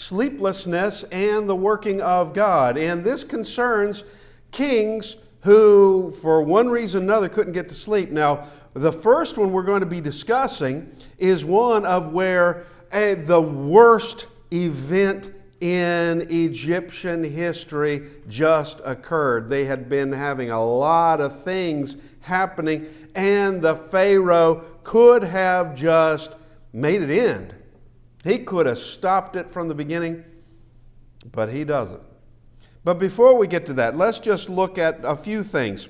sleeplessness and the working of God. And this concerns kings who, for one reason or another, couldn't get to sleep. Now, the first one we're going to be discussing is one of where the worst event in Egyptian history just occurred. They had been having a lot of things happening, and the Pharaoh could have just made it end. He could have stopped it from the beginning, but he doesn't. But before we get to that, let's just look at a few things.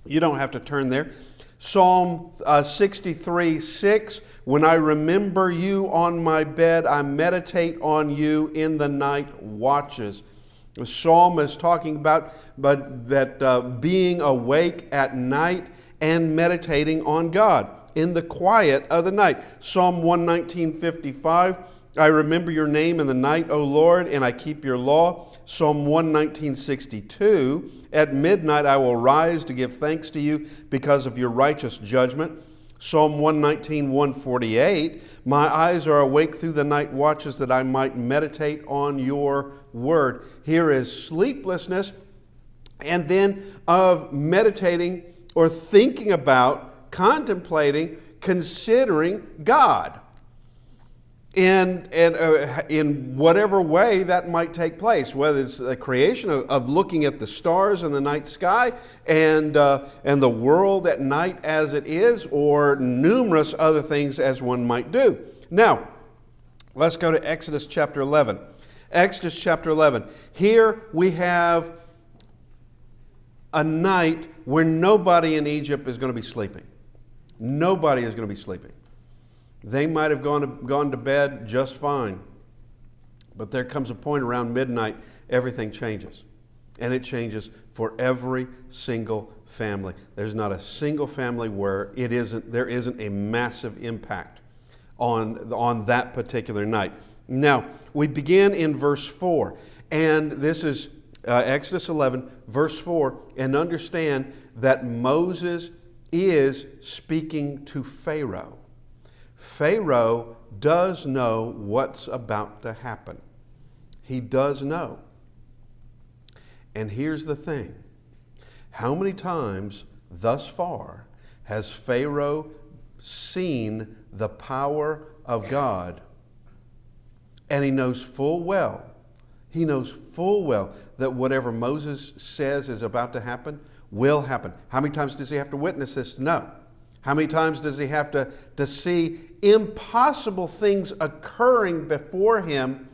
You don't have to turn there. Psalm 63:6, when I remember you on my bed, I meditate on you in the night watches. The psalm is talking about being awake at night and meditating on God in the quiet of the night. Psalm 119:55, I remember your name in the night, O Lord, and I keep your law. Psalm 119:62, at midnight I will rise to give thanks to you because of your righteous judgment. Psalm 119:148, my eyes are awake through the night watches that I might meditate on your word. Here is sleeplessness, and then of meditating or thinking about, contemplating, considering God. And in whatever way that might take place, whether it's the creation of looking at the stars in the night sky and the world at night as it is, or numerous other things as one might do. Now, let's go to Exodus chapter 11. Exodus chapter 11. Here we have a night where nobody in Egypt is going to be sleeping. Nobody is going to be sleeping. They might have gone to bed just fine. But there comes a point around midnight, everything changes. And it changes for every single family. There's not a single family where there isn't a massive impact on that particular night. Now, we begin in verse 4. And this is Exodus 11, verse 4. And understand that Moses is speaking to Pharaoh. Pharaoh does know what's about to happen. He does know. And here's the thing. How many times thus far has Pharaoh seen the power of God? And he knows full well that whatever Moses says is about to happen will happen. How many times does he have to witness this to know? How many times does he have to see impossible things occurring before him?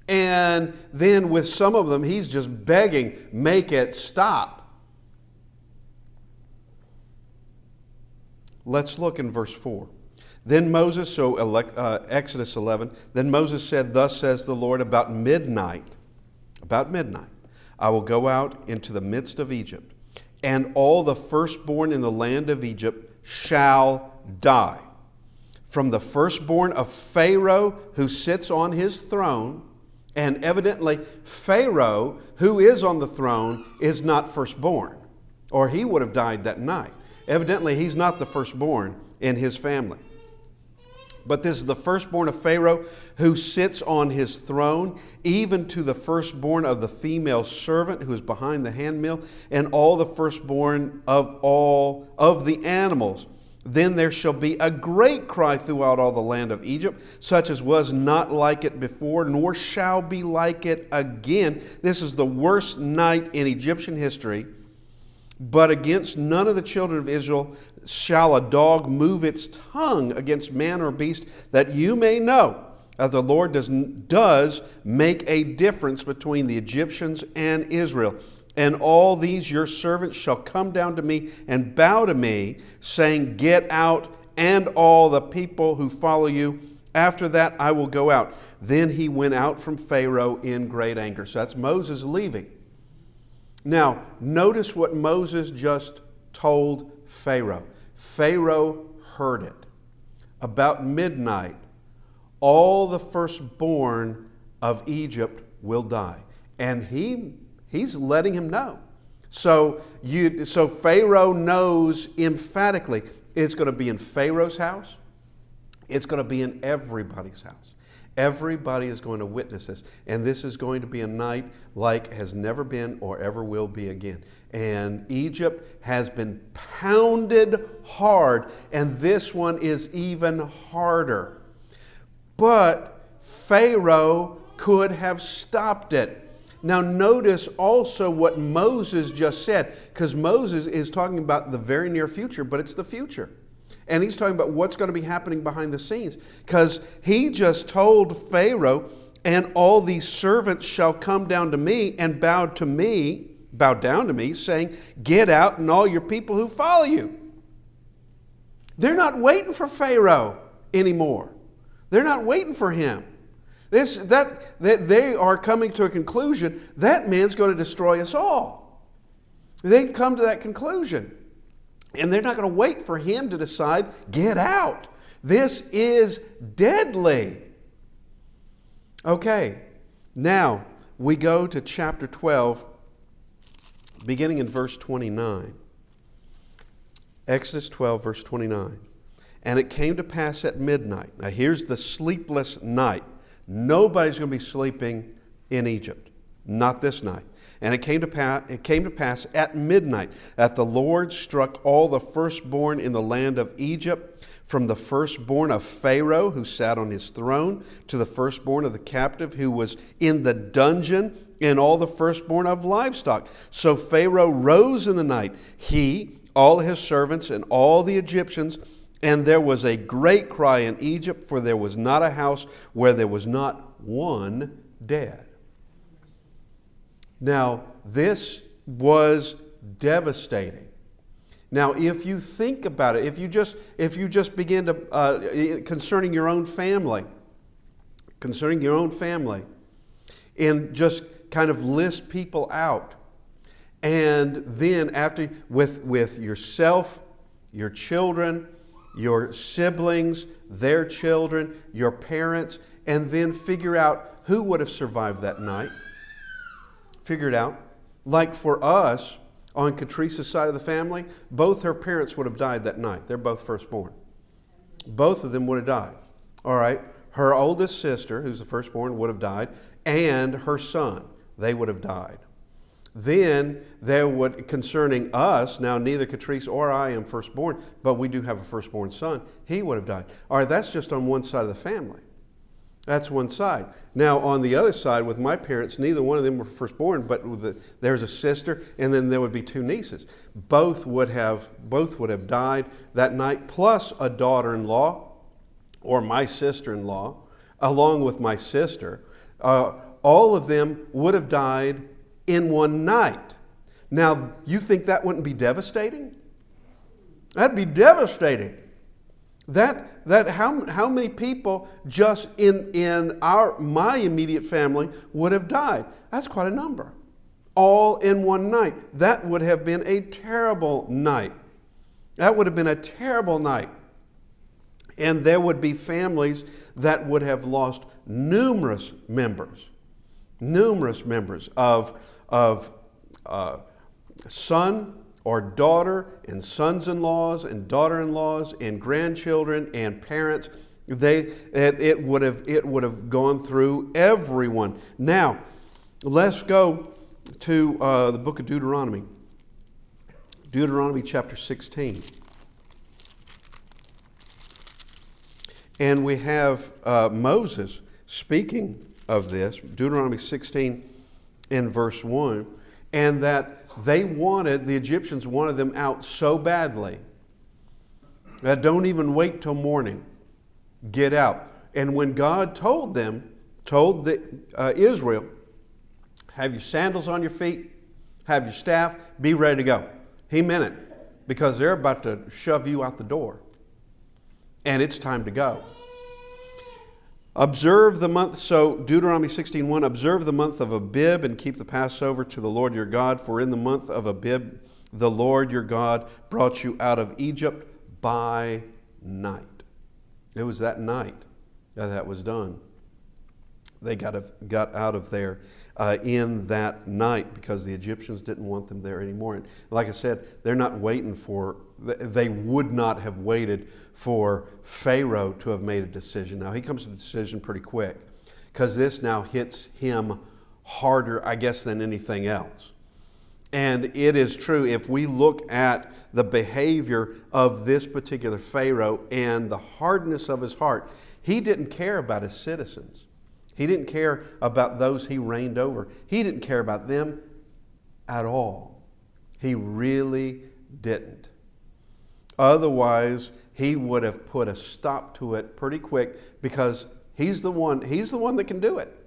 And then with some of them, he's just begging, make it stop. Let's look in verse 4. Then Moses, Exodus 11, then Moses said, thus says the Lord, about midnight, I will go out into the midst of Egypt, and all the firstborn in the land of Egypt shall die. From the firstborn of Pharaoh who sits on his throne, and evidently Pharaoh who is on the throne is not firstborn, or he would have died that night. Evidently he's not the firstborn in his family. But this is the firstborn of Pharaoh who sits on his throne, even to the firstborn of the female servant who is behind the handmill, and all the firstborn of all of the animals. Then there shall be a great cry throughout all the land of Egypt, such as was not like it before, nor shall be like it again. This is the worst night in Egyptian history. But against none of the children of Israel shall a dog move its tongue against man or beast, that you may know that the Lord does make a difference between the Egyptians and Israel. And all these your servants shall come down to me and bow to me, saying, get out, and all the people who follow you. After that I will go out. Then he went out from Pharaoh in great anger. So that's Moses leaving. Now, notice what Moses just told Pharaoh. Pharaoh heard it. About midnight, all the firstborn of Egypt will die. And he's letting him know. So Pharaoh knows emphatically it's going to be in Pharaoh's house. It's going to be in everybody's house. Everybody is going to witness this. And this is going to be a night like has never been or ever will be again. And Egypt has been pounded hard, and this one is even harder. But Pharaoh could have stopped it. Now notice also what Moses just said, because Moses is talking about the very near future, but it's the future. And he's talking about what's going to be happening behind the scenes, because he just told Pharaoh, and all these servants shall come down to me and bow down to me, saying, get out and all your people who follow you. They're not waiting for Pharaoh anymore. They're not waiting for him. That they are coming to a conclusion, that man's going to destroy us all. They've come to that conclusion. And they're not going to wait for him to decide, get out. This is deadly. Okay, now we go to chapter 12, beginning in verse 29. Exodus 12, verse 29. And it came to pass at midnight. Now here's the sleepless night. Nobody's going to be sleeping in Egypt. Not this night. And it came to pass at midnight that the Lord struck all the firstborn in the land of Egypt, from the firstborn of Pharaoh who sat on his throne, to the firstborn of the captive who was in the dungeon, and all the firstborn of livestock. So Pharaoh rose in the night, he, all his servants, and all the Egyptians, and there was a great cry in Egypt, for there was not a house where there was not one dead. Now, this was devastating. Now, if you think about it, if you just begin to concerning your own family, and just kind of list people out, and then after with yourself, your children, your siblings, their children, your parents, and then figure out who would have survived that night. Figure it out. Like for us, on Catrice's side of the family, both her parents would have died that night. They're both firstborn. Both of them would have died. All right. Her oldest sister, who's the firstborn, would have died, and her son, they would have died. Then there would, concerning us, now neither Catrice or I am firstborn, but we do have a firstborn son. He would have died. All right, that's just on one side of the family. That's one side. Now, on the other side, with my parents, neither one of them were firstborn, but there's a sister, and then there would be two nieces. Both would have died that night, plus a daughter-in-law, or my sister-in-law, along with my sister. All of them would have died in one night. Now, you think that wouldn't be devastating? That'd be devastating. How many people just in my immediate family would have died? That's quite a number. All in one night. That would have been a terrible night. That would have been a terrible night. And there would be families that would have lost numerous members of son or daughter, and sons-in-laws and daughter-in-laws and grandchildren and parents. It would have gone through everyone. Now, let's go to the book of Deuteronomy. Deuteronomy chapter 16. And we have Moses speaking of this, Deuteronomy 16 in verse 1, and that the Egyptians wanted them out so badly that don't even wait till morning. Get out. And when God told Israel, have your sandals on your feet, have your staff, be ready to go. He meant it, because they're about to shove you out the door. And it's time to go. Observe the month, so Deuteronomy 16:1, observe the month of Abib and keep the Passover to the Lord your God, for in the month of Abib the Lord your God brought you out of Egypt by night. It was that night that was done. They got out of there in that night because the Egyptians didn't want them there anymore. And like I said, they're not waiting for, they would not have waited for Pharaoh to have made a decision. Now, he comes to a decision pretty quick because this now hits him harder, I guess, than anything else. And it is true, if we look at the behavior of this particular Pharaoh and the hardness of his heart, he didn't care about his citizens. He didn't care about those he reigned over. He didn't care about them at all. He really didn't. Otherwise, he would have put a stop to it pretty quick because he's the one that can do it.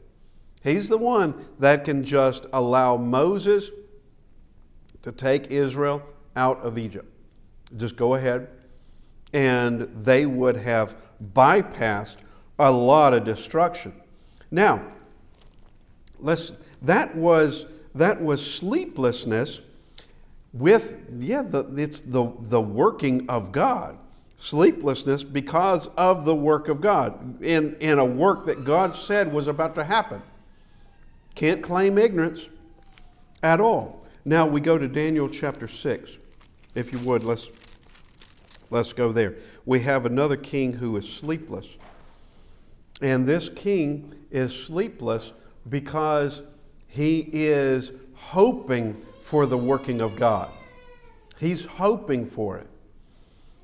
He's the one that can just allow Moses to take Israel out of Egypt. Just go ahead, and they would have bypassed a lot of destruction. Now, that was sleeplessness with, it's the working of God. Sleeplessness because of the work of God, in a work that God said was about to happen. Can't claim ignorance at all. Now we go to Daniel chapter 6. If you would, let's go there. We have another king who is sleepless. And this king is sleepless because he is hoping for the working of God. He's hoping for it.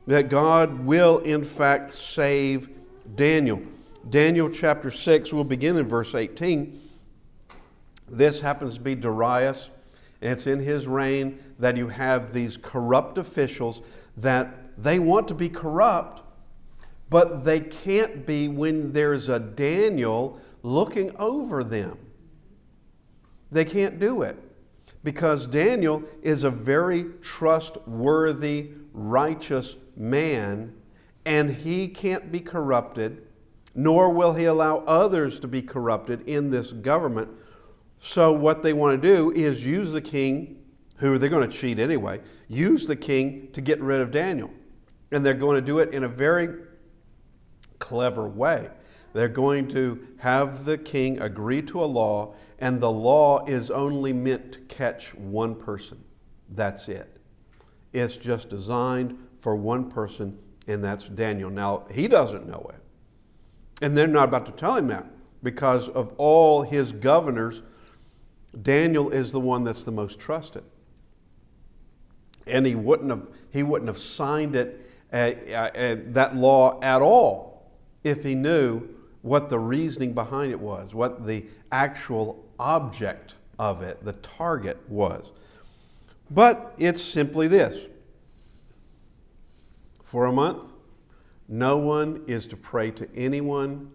That God will in fact save Daniel. Daniel chapter 6, we'll begin in verse 18. This happens to be Darius. And it's in his reign that you have these corrupt officials that they want to be corrupt, but they can't be when there's a Daniel looking over them. They can't do it because Daniel is a very trustworthy, righteous man, and he can't be corrupted, nor will he allow others to be corrupted in this government. So what they want to do is use the king, who they're going to cheat anyway, use the king to get rid of Daniel. And they're going to do it in a very clever way. They're going to have the king agree to a law, and the law is only meant to catch one person. That's it. It's just designed for one person, and that's Daniel. Now, he doesn't know it. And they're not about to tell him that because of all his governors, Daniel is the one that's the most trusted. And he wouldn't have signed it, that law at all, if he knew what the reasoning behind it was, what the actual object of it, the target was. But it's simply this. For a month, no one is to pray to anyone.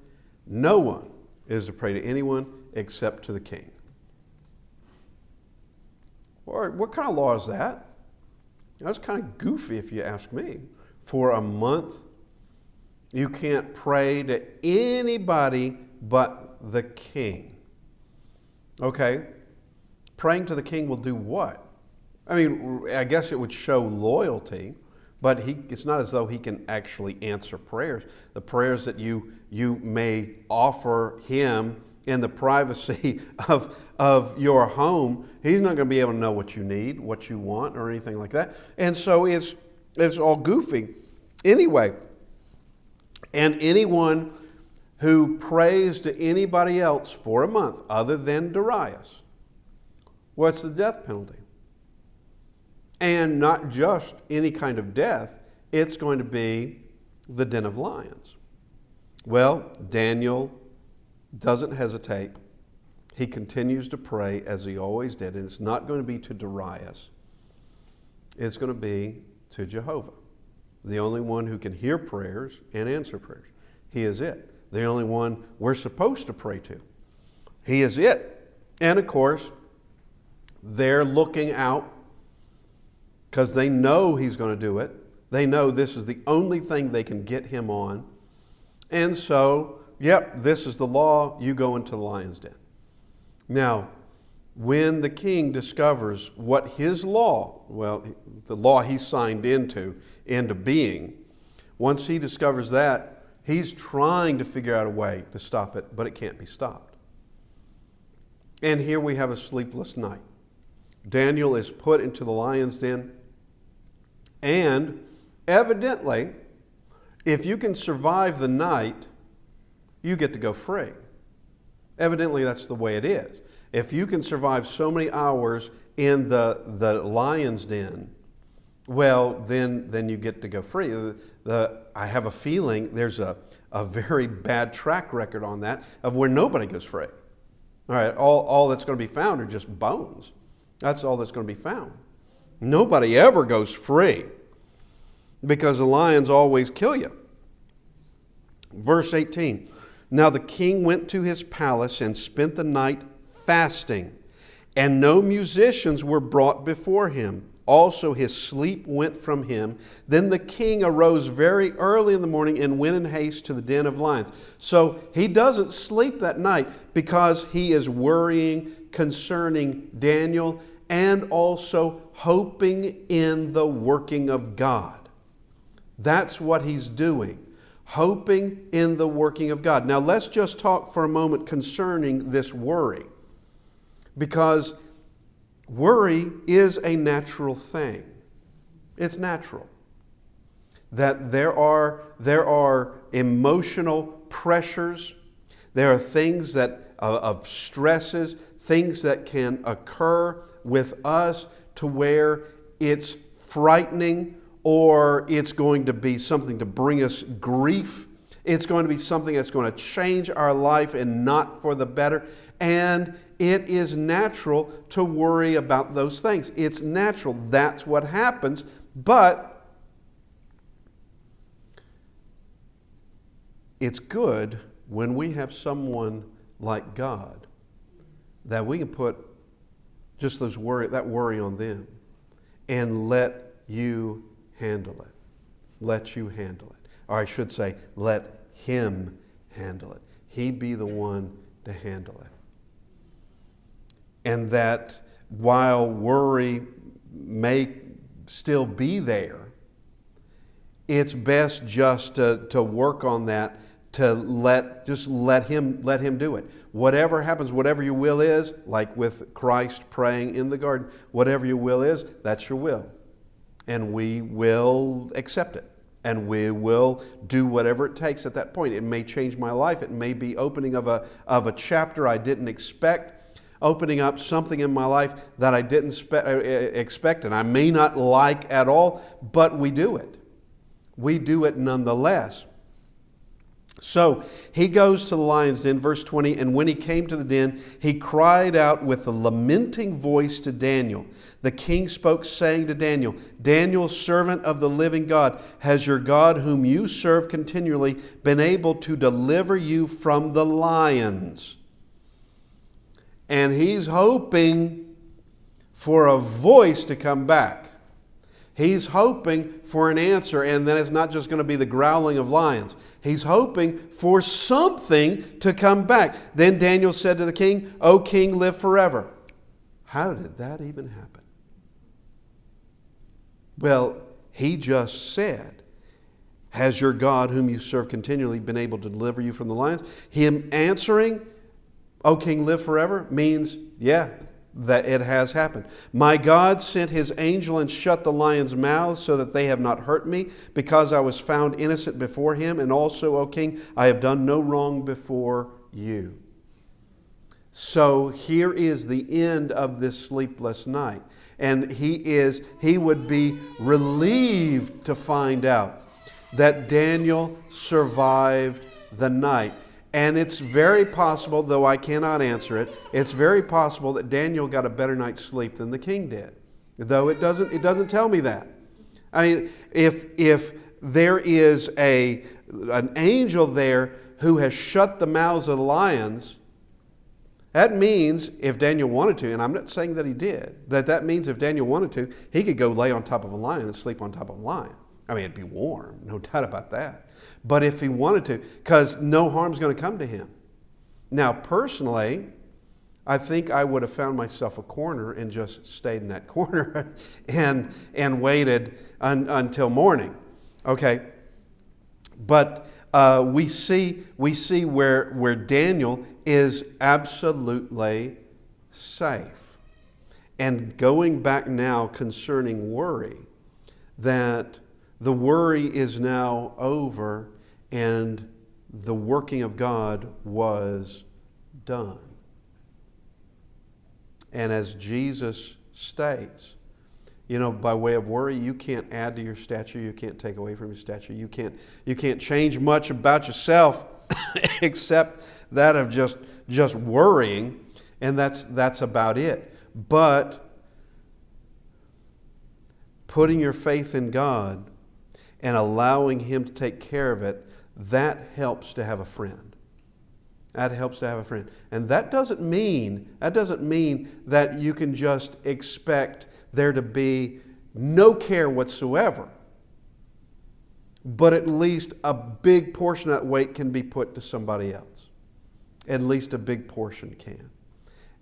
No one is to pray to anyone except to the king. Or what kind of law is that? That's kind of goofy if you ask me. For a month, you can't pray to anybody but the king. Okay, praying to the king will do what? I mean, I guess it would show loyalty, but it's not as though he can actually answer prayers. The prayers that you may offer him in the privacy of your home, he's not going to be able to know what you need, what you want, or anything like that. And so it's all goofy. Anyway, and anyone who prays to anybody else for a month other than Darius, what's the death penalty? And not just any kind of death, it's going to be the den of lions. Well, Daniel doesn't hesitate. He continues to pray as he always did. And it's not going to be to Darius. It's going to be to Jehovah, the only one who can hear prayers and answer prayers. He is it. The only one we're supposed to pray to. He is it. And of course, they're looking out because they know he's going to do it. They know this is the only thing they can get him on. And so, yep, this is the law. You go into the lion's den. Now, when the king discovers what his law, well, the law he signed into being, once he discovers that, he's trying to figure out a way to stop it, but it can't be stopped. And here we have a sleepless night. Daniel is put into the lion's den. And evidently, if you can survive the night, you get to go free. Evidently, that's the way it is. If you can survive so many hours in the lion's den, well, then you get to go free. I have a feeling there's a very bad track record on that of where nobody goes free. All right, all that's going to be found are just bones. That's all that's going to be found. Nobody ever goes free because the lions always kill you. Verse 18, now the king went to his palace and spent the night fasting, and no musicians were brought before him. Also his sleep went from him. Then the king arose very early in the morning and went in haste to the den of lions. So he doesn't sleep that night because he is worrying concerning Daniel and also hoping in the working of God. That's what he's doing. Hoping in the working of God. Now let's just talk for a moment concerning this worry. Because worry is a natural thing. It's natural. That there are emotional pressures. There are things that of stresses, things that can occur with us to where it's frightening, or it's going to be something to bring us grief. It's going to be something that's going to change our life and not for the better. And it is natural to worry about those things. It's natural. That's what happens. But it's good when we have someone like God that we can put just that worry on them and let you handle it. Let you handle it. Or I should say, let Him handle it. He be the one to handle it. And that while worry may still be there, it's best just to work on that, to let him do it. Whatever happens, whatever your will is, like with Christ praying in the garden, whatever your will is, that's your will. And we will accept it. And we will do whatever it takes at that point. It may change my life. It may be opening of a chapter I didn't expect, opening up something in my life that I didn't expect and I may not like at all, but we do it. We do it nonetheless. So he goes to the lion's den, verse 20, and when he came to the den, he cried out with a lamenting voice to Daniel. The king spoke, saying to Daniel, Daniel, servant of the living God, has your God, whom you serve continually, been able to deliver you from the lions? And he's hoping for a voice to come back. He's hoping for an answer, and then it's not just going to be the growling of lions. He's hoping for something to come back. Then Daniel said to the king, O king, live forever. How did that even happen? Well, he just said, has your God, whom you serve continually, been able to deliver you from the lions? Him answering, O king, live forever, means, yeah, that it has happened. My God sent his angel and shut the lions' mouths so that they have not hurt me, because I was found innocent before him. And also, O king, I have done no wrong before you. So here is the end of this sleepless night. And he would be relieved to find out that Daniel survived the night. And it's very possible, though I cannot answer it, it's very possible that Daniel got a better night's sleep than the king did. Though it doesn't tell me that. I mean, if there is an angel there who has shut the mouths of the lions, that means if Daniel wanted to, and I'm not saying that he did, that means if Daniel wanted to, he could go lay on top of a lion and sleep on top of a lion. I mean, it'd be warm, no doubt about that. But if he wanted to, because no harm's going to come to him. Now, personally, I think I would have found myself a corner and just stayed in that corner and waited until morning. Okay, but we see where Daniel is absolutely safe. And going back now concerning worry, that the worry is now over and the working of God was done. And as Jesus states, by way of worry, you can't add to your stature, you can't take away from your stature, you can't change much about yourself except that of just worrying, and that's about it. But putting your faith in God and allowing Him to take care of it, that helps to have a friend. That helps to have a friend. And that doesn't mean that you can just expect there to be no care whatsoever. But at least a big portion of that weight can be put to somebody else. At least a big portion can.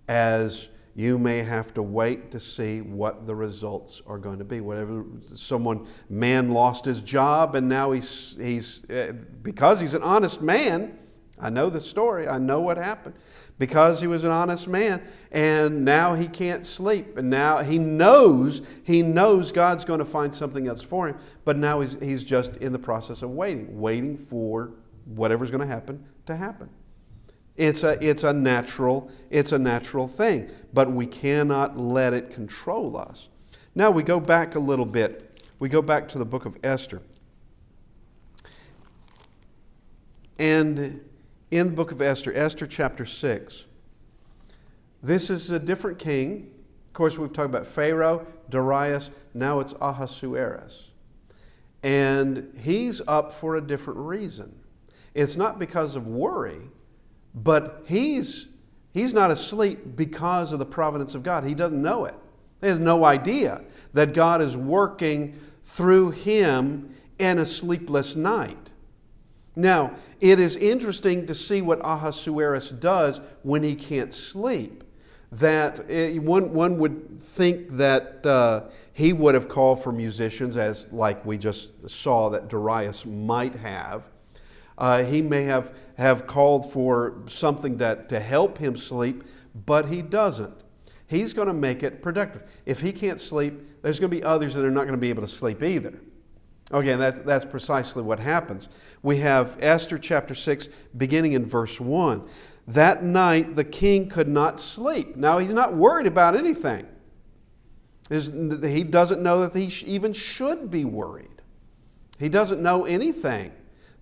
As you may have to wait to see what the results are going to be. Whatever, man lost his job, and now he's because he's an honest man. I know the story. I know what happened. Because he was an honest man, and now he can't sleep, and now he knows God's going to find something else for him. But now he's just in the process of waiting for whatever's going to happen to happen. It's a natural thing, but we cannot let it control us. Now we go back a little bit. We go back to the book of Esther. And in the book of Esther, Esther chapter 6, this is a different king. Of course, we've talked about Pharaoh, Darius, now it's Ahasuerus. And he's up for a different reason. It's not because of worry, but he's not asleep because of the providence of God. He doesn't know it. He has no idea that God is working through him in a sleepless night. Now, it is interesting to see what Ahasuerus does when he can't sleep. That one would think that he would have called for musicians, as like we just saw that Darius might have. He may have called for something to help him sleep, but he doesn't. He's going to make it productive. If he can't sleep, there's going to be others that are not going to be able to sleep either. Okay, that's precisely what happens. We have Esther chapter 6, beginning in verse 1. That night the king could not sleep. Now he's not worried about anything. He doesn't know that he even should be worried. He doesn't know anything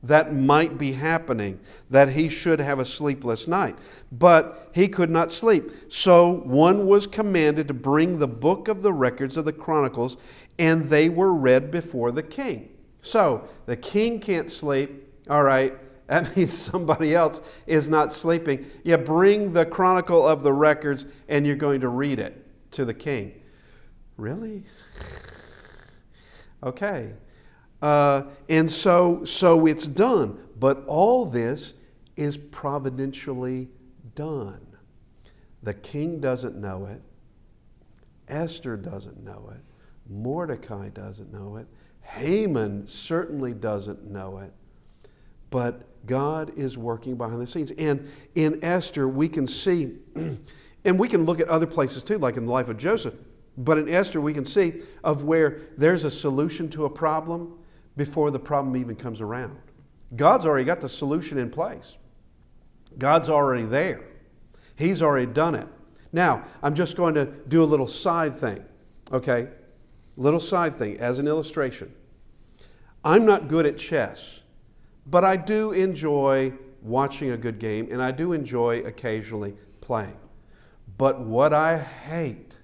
that might be happening, that he should have a sleepless night. But he could not sleep. So one was commanded to bring the book of the records of the Chronicles, and they were read before the king. So the king can't sleep. All right, that means somebody else is not sleeping. You bring the Chronicle of the records, and you're going to read it to the king. Really? Okay. And so it's done. But all this is providentially done. The king doesn't know it. Esther doesn't know it. Mordecai doesn't know it. Haman certainly doesn't know it. But God is working behind the scenes. And in Esther, we can see, and we can look at other places too, like in the life of Joseph. But in Esther, we can see of where there's a solution to a problem before the problem even comes around. God's already got the solution in place. God's already there. He's already done it. Now, I'm just going to do a little side thing, okay? Little side thing as an illustration. I'm not good at chess, but I do enjoy watching a good game, and I do enjoy occasionally playing. But what I hate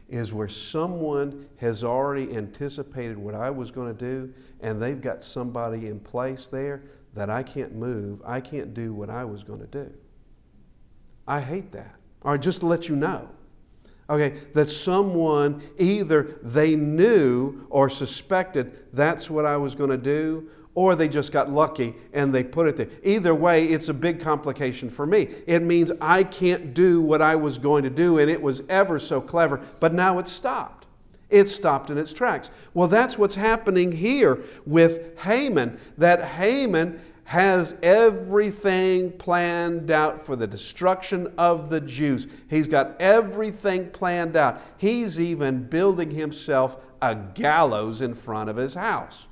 is where someone has already anticipated what I was going to do, and they've got somebody in place there that I can't move. I can't do what I was going to do. I hate that. Or just to let you know, okay, that someone either they knew or suspected that's what I was going to do, or they just got lucky and they put it there. Either way, it's a big complication for me. It means I can't do what I was going to do, and it was ever so clever, but now it's stopped. It's stopped in its tracks. Well, that's what's happening here with Haman, that Haman has everything planned out for the destruction of the Jews. He's got everything planned out. He's even building himself a gallows in front of his house.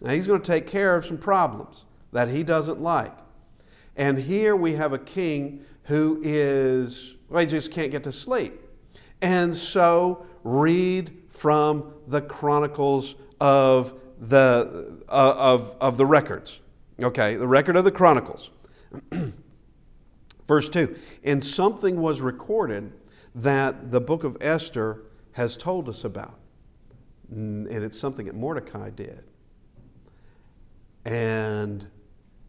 Now, he's going to take care of some problems that he doesn't like. And here we have a king who is, well, he just can't get to sleep. And so read from the Chronicles of the records. Okay, the record of the Chronicles. Verse 2, and something was recorded that the book of Esther has told us about. And it's something that Mordecai did. And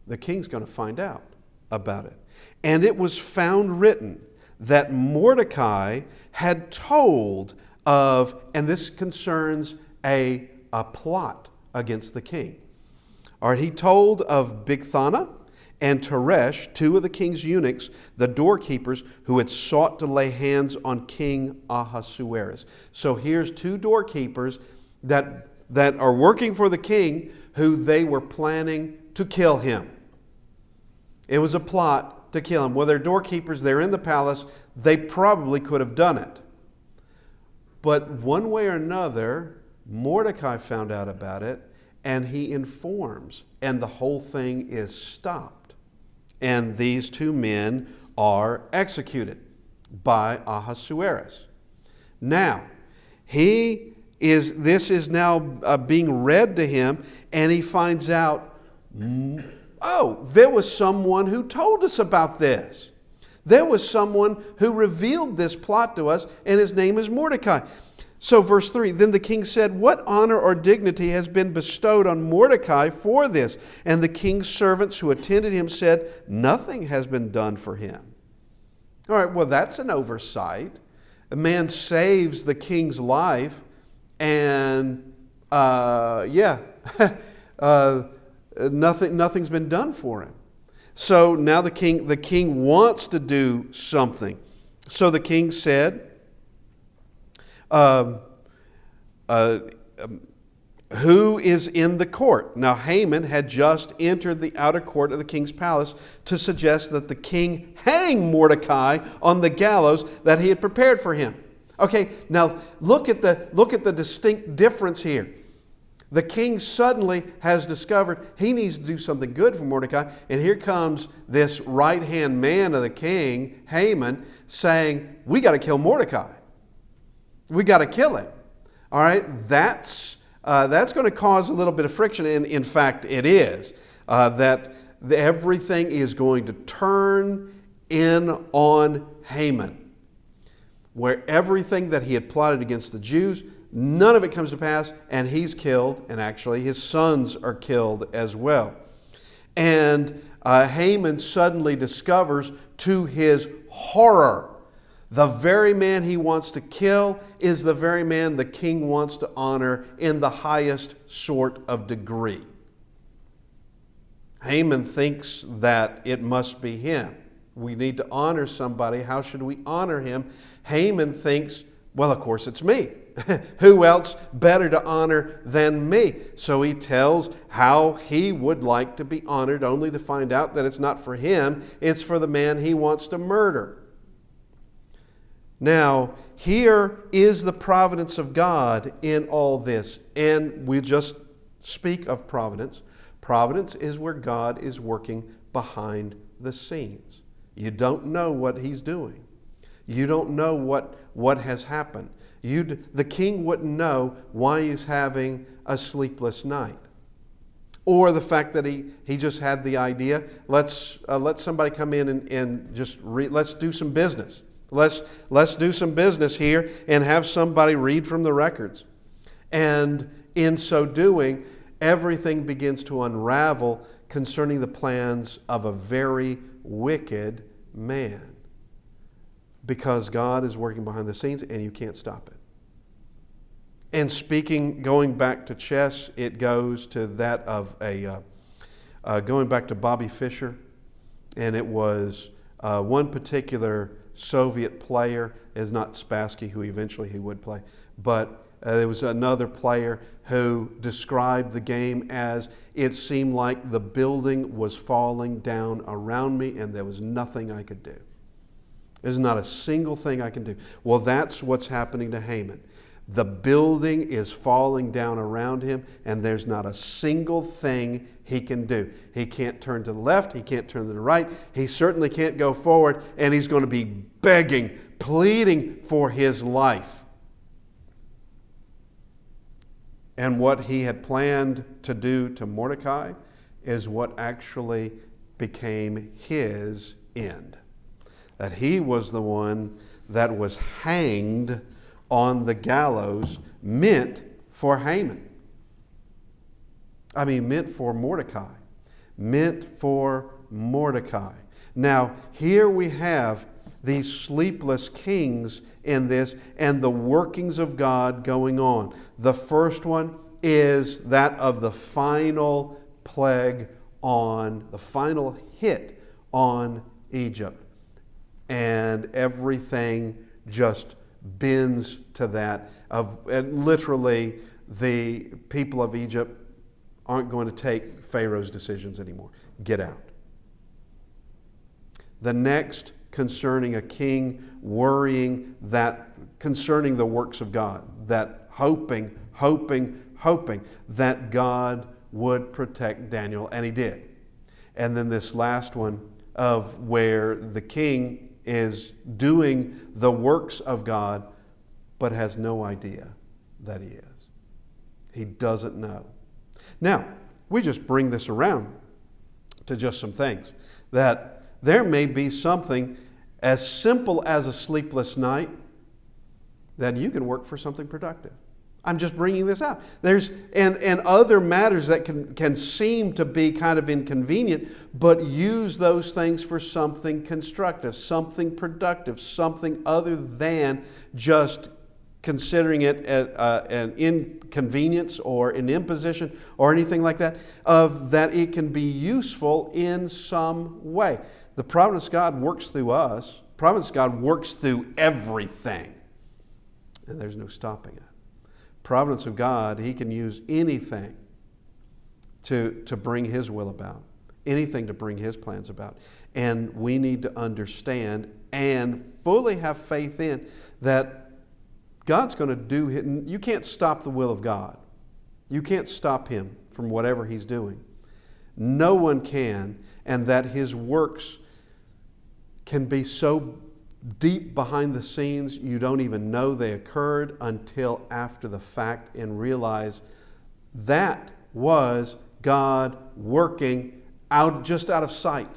the king's going to find out about it. And it was found written that Mordecai had told of, and this concerns a plot against the king. All right, he told of Bigthana and Teresh, two of the king's eunuchs, the doorkeepers, who had sought to lay hands on King Ahasuerus. So here's two doorkeepers that are working for the king, who they were planning to kill him. It was a plot to kill him. Well, they're doorkeepers, they're in the palace, they probably could have done it. But one way or another, Mordecai found out about it, and he informs, and the whole thing is stopped. And these two men are executed by Ahasuerus. Now, this is now being read to him, and he finds out, oh, there was someone who told us about this. There was someone who revealed this plot to us, and his name is Mordecai. So verse 3, then the king said, what honor or dignity has been bestowed on Mordecai for this? And the king's servants who attended him said, nothing has been done for him. All right, well, that's an oversight. A man saves the king's life, and nothing's been done for him. So now the king wants to do something. So the king said, who is in the court? Now Haman had just entered the outer court of the king's palace to suggest that the king hang Mordecai on the gallows that he had prepared for him. Okay, now look at the distinct difference here. The king suddenly has discovered he needs to do something good for Mordecai, and here comes this right-hand man of the king, Haman, saying, we got to kill Mordecai. We got to kill him. All right, that's going to cause a little bit of friction, and in fact it is. Everything is going to turn in on Haman, where everything that he had plotted against the Jews, none of it comes to pass, and he's killed, and actually his sons are killed as well. And Haman suddenly discovers, to his horror, the very man he wants to kill is the very man the king wants to honor in the highest sort of degree. Haman thinks that it must be him. We need to honor somebody. How should we honor him? Haman thinks, well, of course it's me. Who else better to honor than me? So he tells how he would like to be honored, only to find out that it's not for him, it's for the man he wants to murder. Now, here is the providence of God in all this. And we just speak of providence. Providence is where God is working behind the scenes. You don't know what he's doing. You don't know what has happened. The king wouldn't know why he's having a sleepless night. Or the fact that he just had the idea, let's let somebody come in and just let's do some business. Let's do some business here and have somebody read from the records. And in so doing, everything begins to unravel concerning the plans of a very wicked man. Because God is working behind the scenes and you can't stop it. And going back to chess, it goes to that of going back to Bobby Fischer. And it was one particular Soviet player, is not Spassky, who eventually he would play, but There was another player who described the game as it seemed like the building was falling down around me and there was nothing I could do. There's not a single thing I can do. Well, that's what's happening to Haman. The building is falling down around him and there's not a single thing he can do. He can't turn to the left. He can't turn to the right. He certainly can't go forward, and he's going to be begging, pleading for his life. And what he had planned to do to Mordecai is what actually became his end. That he was the one that was hanged on the gallows meant for Haman. Meant for Mordecai. Meant for Mordecai. Now, here we have these sleepless kings in this and the workings of God going on. The first one is that of the final plague on, the final hit on Egypt. And everything just bends to that. And literally, the people of Egypt aren't going to take Pharaoh's decisions anymore. Get out. The next, concerning a king worrying that concerning the works of God, that hoping that God would protect Daniel, and he did. And then this last one of where the king is doing the works of God but has no idea that he is. He doesn't know. Now, we just bring this around to just some things that there may be something as simple as a sleepless night that you can work for something productive. I'm just bringing this out. There's and other matters that can seem to be kind of inconvenient, but use those things for something constructive, something productive, something other than just considering it an inconvenience or an imposition or anything like that, of that it can be useful in some way. The providence of God works through us. Providence of God works through everything. And there's no stopping it. Providence of God, He can use anything to bring His will about. Anything to bring His plans about. And we need to understand and fully have faith in that God's going to do it. You can't stop the will of God. You can't stop Him from whatever He's doing. No one can, and that His works can be so deep behind the scenes you don't even know they occurred until after the fact and realize that was God working just out of sight.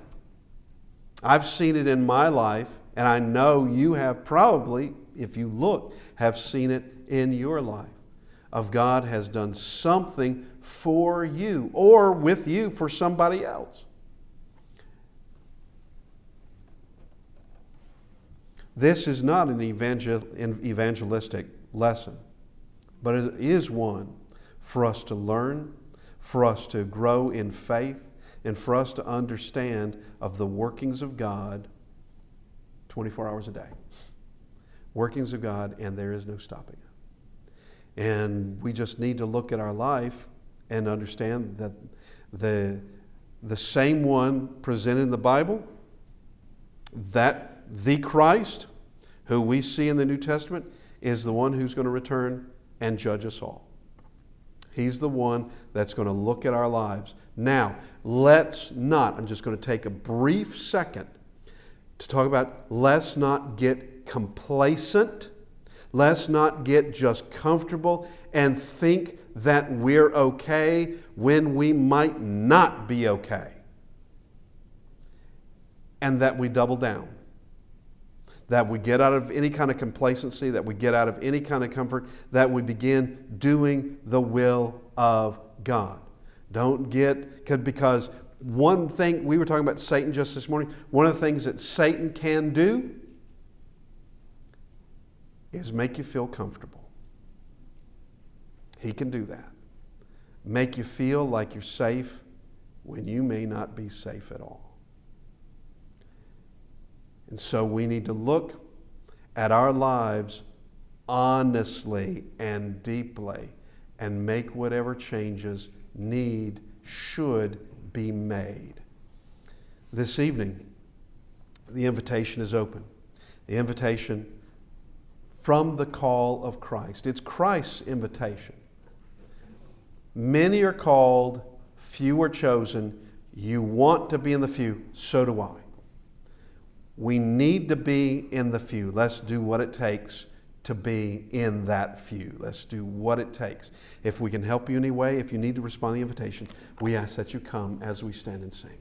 I've seen it in my life, and I know you have probably, if you look, have seen it in your life. Of God has done something for you or with you for somebody else. This is not an evangelistic lesson, but it is one for us to learn, for us to grow in faith, and for us to understand of the workings of God 24 hours a day. Workings of God, and there is no stopping it. And we just need to look at our life and understand that the same one presented in the Bible, that the Christ, who we see in the New Testament, is the one who's going to return and judge us all. He's the one that's going to look at our lives. Now, let's not, I'm just going to take a brief second to talk about, let's not get complacent. Let's not get just comfortable and think that we're okay when we might not be okay. And that we double down. That we get out of any kind of complacency, that we get out of any kind of comfort, that we begin doing the will of God. Don't get, because one thing, we were talking about Satan just this morning, one of the things that Satan can do is make you feel comfortable. He can do that. Make you feel like you're safe when you may not be safe at all. And so we need to look at our lives honestly and deeply and make whatever changes should be made. This evening, the invitation is open. The invitation from the call of Christ. It's Christ's invitation. Many are called, few are chosen. You want to be in the few, so do I. We need to be in the few. Let's do what it takes to be in that few. Let's do what it takes. If we can help you in any way, if you need to respond to the invitation, we ask that you come as we stand and sing.